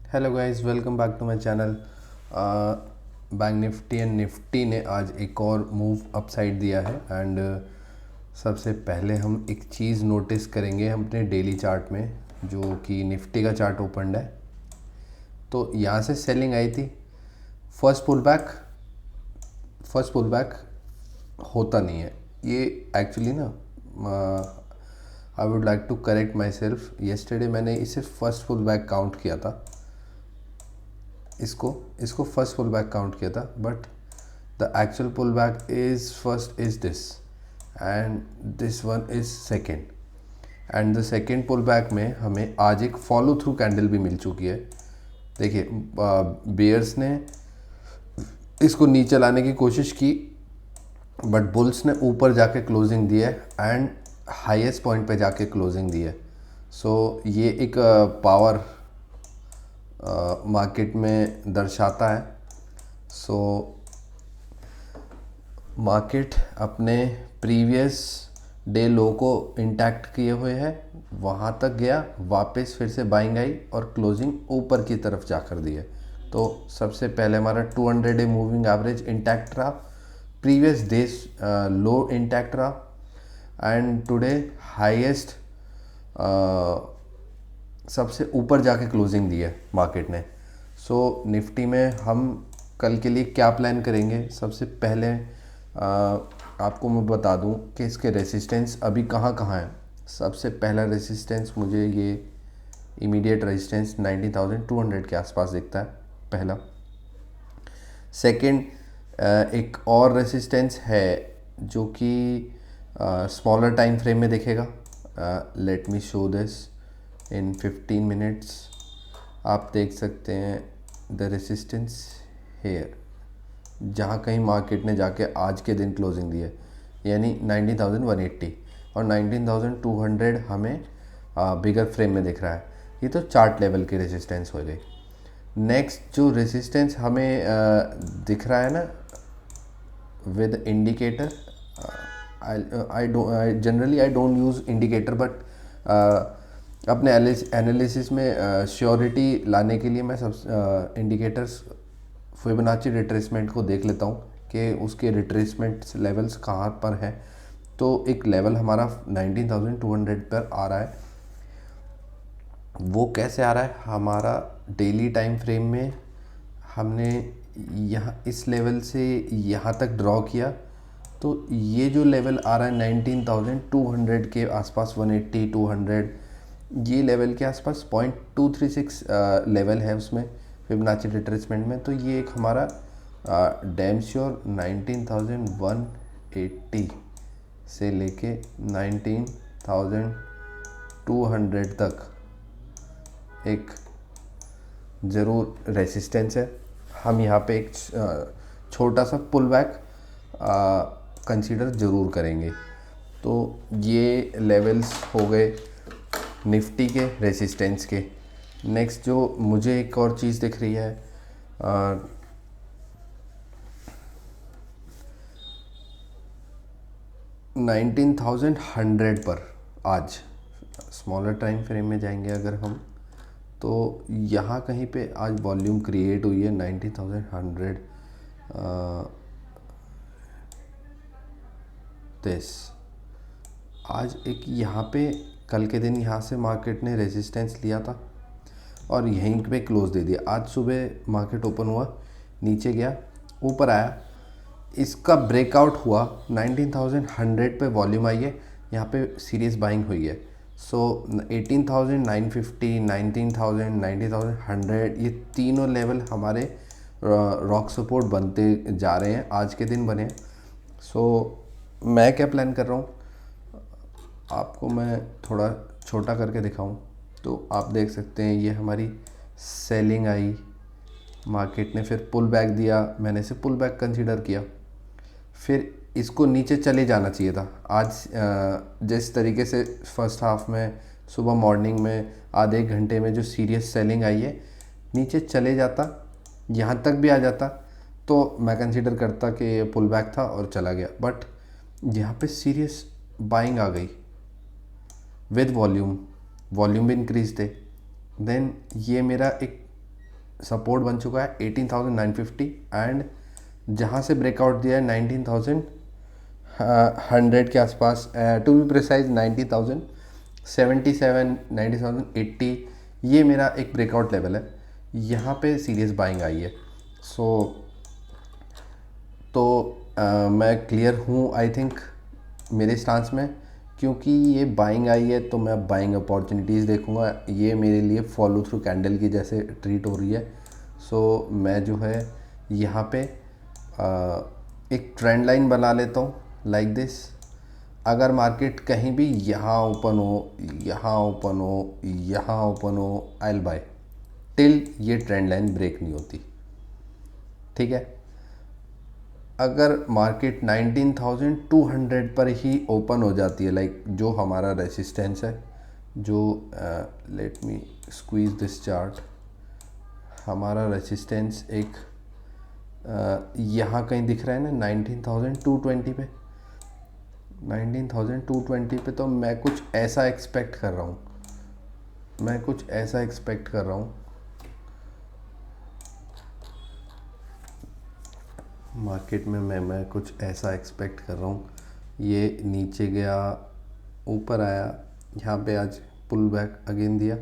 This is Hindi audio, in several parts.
Hello guys, welcome back to my channel. Bank Nifty and Nifty ने आज एक और मूव अपसाइड दिया है एंड सबसे पहले हम एक चीज़ नोटिस करेंगे हम अपने डेली चार्ट में, जो कि निफ्टी का चार्ट ओपनड है। तो यहाँ से सेलिंग आई थी। फर्स्ट पुल बैक होता नहीं है ये एक्चुअली ना। I would like to correct myself. Yesterday मैंने इसे फर्स्ट पुल बैक काउंट किया था, इसको इसको फर्स्ट पुल बैक काउंट किया था, but the actual pull back is first is this and this one is second. And the second pull back में हमें आज एक फॉलो थ्रू कैंडल भी मिल चुकी है। देखिए, बेयर्स ने इसको नीचे लाने की कोशिश की, बट बुल्स ने ऊपर जाके क्लोजिंग दी है एंड हाईएस्ट पॉइंट पे जाके क्लोजिंग दी है। सो ये एक पावर मार्केट में दर्शाता है। सो मार्केट अपने प्रीवियस डे लो को इंटैक्ट किए हुए है, वहाँ तक गया, वापस फिर से बाइंग आई और क्लोजिंग ऊपर की तरफ जाकर दी है। तो सबसे पहले हमारा 200 डे मूविंग एवरेज इंटैक्ट रहा, प्रीवियस डेज लो इंटैक्ट रहा एंड टुडे हाईएस्ट सबसे ऊपर जाके क्लोजिंग दी है मार्केट ने। सो निफ्टी में हम कल के लिए क्या प्लान करेंगे, सबसे पहले आपको मैं बता दूं कि इसके रेसिस्टेंस अभी कहाँ कहाँ है। सबसे पहला रेसिस्टेंस मुझे ये इमीडिएट रेजिस्टेंस 19,200 के आसपास दिखता है, पहला। सेकंड, एक और रेसिस्टेंस है जो कि स्मॉलर टाइम फ्रेम में दिखेगा। Let me show this in 15 minutes. आप देख सकते हैं द रेसिस्टेंस हेयर, जहाँ कहीं मार्केट ने जाके आज के दिन क्लोजिंग दी है, यानी 19,180 और 19,200 हमें बिगर फ्रेम में दिख रहा है। ये तो चार्ट लेवल की रेसिस्टेंस हो गई। नेक्स्ट जो रेसिस्टेंस हमें दिख रहा है ना with indicator, I generally I don't use indicator, but अपने एनालिसिस में श्योरिटी लाने के लिए मैं सब इंडिकेटर्स फिबोनाची रिट्रेसमेंट को देख लेता हूँ कि उसके रिट्रेसमेंट लेवल्स कहाँ पर हैं। तो एक लेवल हमारा 19,200 पर आ रहा है। वो कैसे आ रहा है, हमारा डेली टाइम फ्रेम में हमने यहाँ इस लेवल से यहाँ तक ड्रॉ किया, तो ये जो लेवल आ रहा है 19,200 के आसपास, 180 200 ये लेवल के आसपास 0.236 लेवल है उसमें फिबोनाची रिट्रेसमेंट में। तो ये एक हमारा डैम श्योर 19,180 से लेके 19,200 तक एक ज़रूर रेसिस्टेंस है। हम यहाँ पे एक छोटा सा पुल बैक कंसीडर ज़रूर करेंगे। तो ये लेवल्स हो गए निफ्टी के रेसिस्टेंस के। नेक्स्ट जो मुझे एक और चीज़ दिख रही है, 19,100 पर आज स्मॉलर टाइम फ्रेम में जाएंगे अगर हम, तो यहाँ कहीं पे आज वॉल्यूम क्रिएट हुई है 19,100 दिस। आज एक यहाँ पे कल के दिन यहाँ से मार्केट ने रेजिस्टेंस लिया था और यहीं पे क्लोज दे दिया। आज सुबह मार्केट ओपन हुआ, नीचे गया, ऊपर आया, इसका ब्रेकआउट हुआ, 19,100 पे वॉल्यूम आई है, यहाँ पे सीरियस बाइंग हुई है। सो 18,950, 19,000, 19,100 ये तीनों लेवल हमारे रॉक सपोर्ट बनते जा रहे हैं, आज के दिन बने। सो मैं क्या प्लान कर रहा हूँ, आपको मैं थोड़ा छोटा करके दिखाऊं तो आप देख सकते हैं ये हमारी सेलिंग आई, मार्केट ने फिर पुल बैक दिया, मैंने इसे पुल बैक कंसीडर किया, फिर इसको नीचे चले जाना चाहिए था। आज जिस तरीके से फर्स्ट हाफ में सुबह मॉर्निंग में आधे एक घंटे में जो सीरियस सेलिंग आई है, नीचे चले जाता, यहाँ तक भी आ जाता, तो मैं कंसीडर करता कि ये पुल बैक था और चला गया। बट यहाँ पे सीरियस बाइंग आ गई विद वॉल्यूम भी इंक्रीज थे। देन ये मेरा एक सपोर्ट बन चुका है 18,950 एंड जहाँ से ब्रेकआउट दिया है 19,100 के आसपास, टू बी प्रिसाइज 90,077, 90,080, ये मेरा एक ब्रेकआउट लेवल है। यहाँ पे सीरियस बाइंग आई है। मैं क्लियर हूँ आई थिंक मेरे स्टांस में, क्योंकि ये बाइंग आई है तो मैं बाइंग अपॉर्चुनिटीज़ देखूँगा। ये मेरे लिए फॉलो थ्रू कैंडल की जैसे ट्रीट हो रही है। मैं जो है यहाँ पे एक ट्रेंड लाइन बना लेता हूँ लाइक दिस। अगर मार्केट कहीं भी यहाँ ओपन हो, यहाँ ओपन हो, यहाँ ओपन हो, आई विल बाय टिल ये ट्रेंड लाइन ब्रेक नहीं होती। ठीक है, अगर मार्केट 19,200 पर ही ओपन हो जाती है, लाइक जो हमारा रेजिस्टेंस है, जो let me squeeze this chart, हमारा रेजिस्टेंस एक यहाँ कहीं दिख रहा है ना 19,220 पे, 19,220 पे। तो मैं कुछ ऐसा एक्सपेक्ट कर रहा हूँ, मार्केट में मैं कुछ ऐसा एक्सपेक्ट कर रहा हूँ। ये नीचे गया, ऊपर आया, यहाँ पे आज पुल बैक अगेन दिया।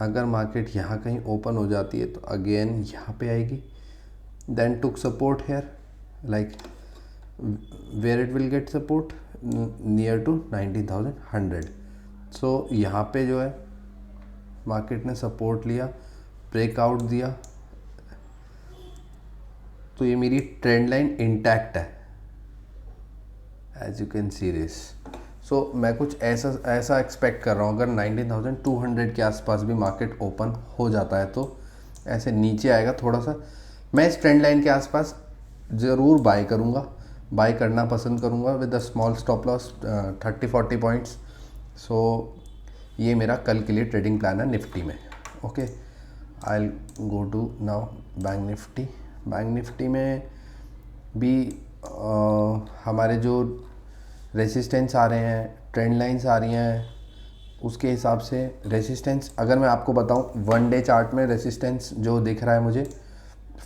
अगर मार्केट यहाँ कहीं ओपन हो जाती है तो अगेन यहाँ पे आएगी, then took support here, like where it will get support near to 19,100। So यहाँ पे जो है मार्केट ने सपोर्ट लिया, ब्रेकआउट दिया, तो ये मेरी ट्रेंड लाइन इंटैक्ट है as you can see this. मैं कुछ ऐसा एक्सपेक्ट कर रहा हूँ। अगर 19,200 के आसपास भी मार्केट ओपन हो जाता है तो ऐसे नीचे आएगा थोड़ा सा, मैं इस ट्रेंड लाइन के आसपास ज़रूर बाय करूँगा, बाय करना पसंद करूँगा with a small stop loss 30-40 points. ये मेरा कल के लिए ट्रेडिंग प्लान है निफ्टी में। Okay, I go to now Bank Nifty. Bank Nifty में भी हमारे जो रेजिस्टेंस आ रहे हैं, ट्रेंड लाइंस आ रही हैं, उसके हिसाब से रेजिस्टेंस अगर मैं आपको बताऊं, वन डे चार्ट में रेजिस्टेंस जो दिख रहा है मुझे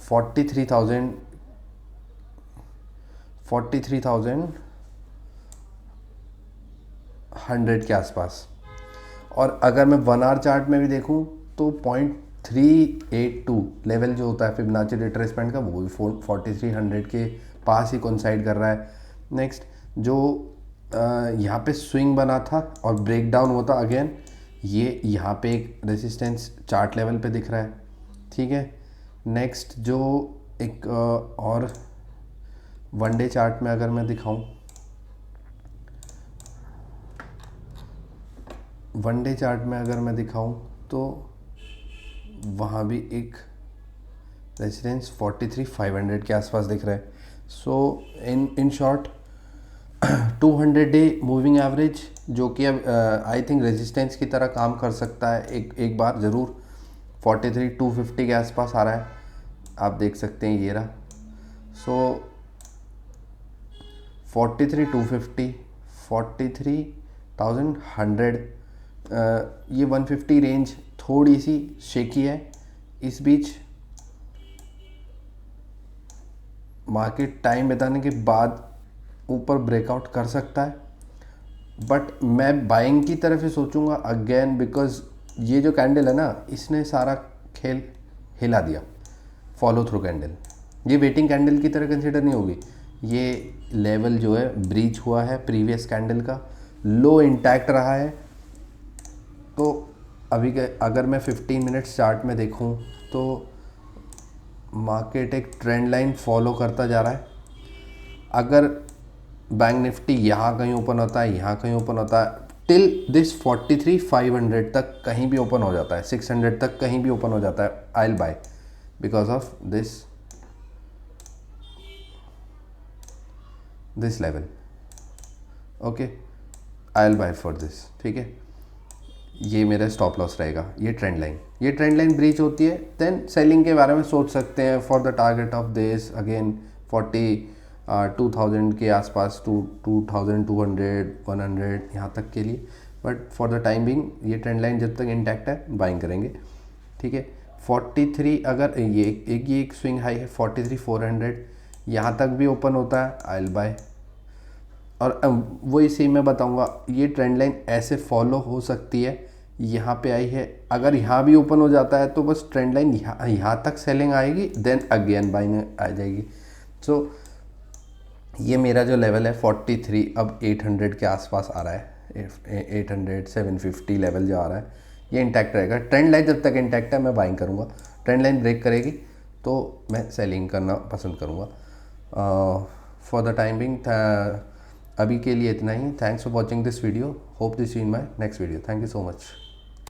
43,100 के आसपास। और अगर मैं 1 आवर चार्ट में भी देखूं तो 0.382 लेवल जो होता है फिबोनाची रिट्रेसमेंट का, वो भी 4300 के पास ही कोइंसाइड कर रहा है। नेक्स्ट जो यहाँ पे स्विंग बना था और ब्रेक डाउन होता अगेन, ये यहाँ पे एक रेजिस्टेंस चार्ट लेवल पे दिख रहा है। ठीक है, नेक्स्ट जो एक और वन डे चार्ट में अगर मैं दिखाऊं, वन डे चार्ट में अगर मैं दिखाऊं तो वहाँ भी एक रेजिस्टेंस 43,500 के आसपास दिख रहा है। In short 200 day moving average जो कि अब आई थिंक रेजिस्टेंस की तरह काम कर सकता है एक बार ज़रूर, 43,250 के आसपास आ रहा है, आप देख सकते हैं ये रहा। 43,250, 43,100, ये 150 रेंज थोड़ी सी शेकी है। इस बीच मार्केट टाइम बिताने के बाद ऊपर ब्रेकआउट कर सकता है, बट मैं बाइंग की तरफ ही सोचूंगा अगेन, बिकॉज ये जो कैंडल है ना, इसने सारा खेल हिला दिया। फॉलो थ्रू कैंडल, ये वेटिंग कैंडल की तरह कंसिडर नहीं होगी। ये लेवल जो है ब्रीच हुआ है प्रीवियस कैंडल का, लो इंटैक्ट रहा है। तो अभी अगर मैं 15 मिनट्स चार्ट में देखूं तो मार्केट एक ट्रेंड लाइन फॉलो करता जा रहा है। अगर बैंक निफ्टी यहाँ कहीं ओपन होता है, यहाँ कहीं ओपन होता है, टिल दिस 43,500 तक कहीं भी ओपन हो जाता है, 600 तक कहीं भी ओपन हो जाता है, I will buy because of this level. Okay, I will buy for this. ठीक है, ये मेरा स्टॉप लॉस रहेगा। ये ट्रेंड लाइन ब्रीच होती है, देन सेलिंग के बारे में सोच सकते हैं for the target of this again 42,000 के आसपास, 2,200, 100 यहाँ तक के लिए। But for the time being ये ट्रेंड लाइन जब तक इंटैक्ट है बाइंग करेंगे। ठीक है, 43, अगर ये एक स्विंग हाई है 43,400, यहाँ तक भी ओपन होता है आई विल बाय। और वही सेम मैं बताऊंगा, ये ट्रेंड लाइन ऐसे फॉलो हो सकती है। यहाँ पे आई है, अगर यहाँ भी ओपन हो जाता है तो बस ट्रेंड लाइन यहाँ तक सेलिंग आएगी, देन अगेन बाइंग आ जाएगी। सो ये मेरा जो लेवल है 43, अब 800 के आसपास आ रहा है, 800 750 लेवल जो आ रहा है, ये इंटैक्ट रहेगा। ट्रेंड लाइन जब तक इंटैक्ट है मैं बाइंग करूँगा, ट्रेंड लाइन ब्रेक करेगी तो मैं सेलिंग करना पसंद करूँगा। फॉर द टाइम बिंग अभी के लिए इतना ही। Thanks for watching this video, hope this in my next video. Thank you so much.